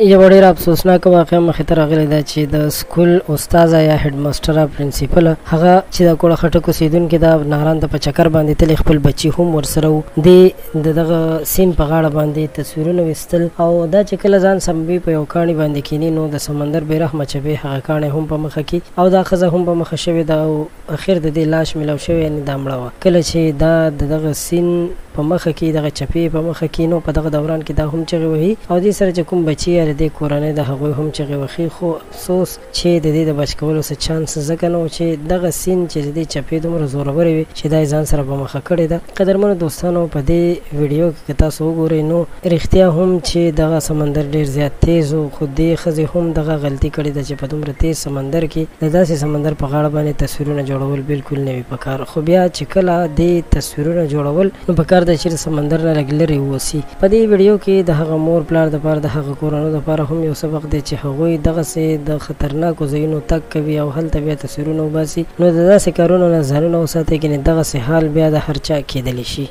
یو ډېر افسوسناک واقعه مخې ته راغلی ده چې د سکول استاده یا هډ ماسټره پرنسپل هغه چې د کوړه خټک اوسېدونکي د ناران ته په چکر باندې تللی خپل بچي هم ورسره و د دغه سیند په غاړه باندې تصویرونه ویستل او دا چې کله ځان سمبي په یو کاڼي باندې کینی نو د سمندر بېرحمه چپې هغه کاڼی هم په مخه کې او دا ښځه هم په مخه شوې ده او اخر د دې لاش میلاو شوی یعنې دا مړه وه کله چې دا د دغه سیند په مخه کې دغه چپې په مخه کې نو په دغه دوران کې دا هم چغې وهي او دې سره چې کوم بچي یا د دې کورنۍ د هغوی هم چغې وهي خو افسوس چې د دې د بچ کولو څه چانس ځکه نه و چې دغه سیند چې د دې چپې دومره زورورې وي چې دا یې ځان سره په مخه کړې ده. قدرمنو دوستانو په دې ویډیو کې تاسو وګورئ نو رښتیا هم چې دغه سمندر ډېر زیات تیز و خو دې ښځې هم دغه غلطي کړې ده چې په دومره تیز سمندر کې د داسې سمندر په غاړه باندې تصویرونه جوړول بالکل نه وي پکار خو بیا چې کله دې تصویرونه جوړول نو پکار ده چې د سمندر نه لږ لرې واوسي. په دې ویډیو کې د هغه مور پلار دپاره د هغه کورنیو دپاره هم یو سبق دی چې هغوی دغسې د خطرناکو ځایونو تګ کوي او هلته بیا تصویرونه وباسي نو د داسې کارونو نه ځانونه وساتئ کنې دغسې حال بیا د هر چا کیدلی شي.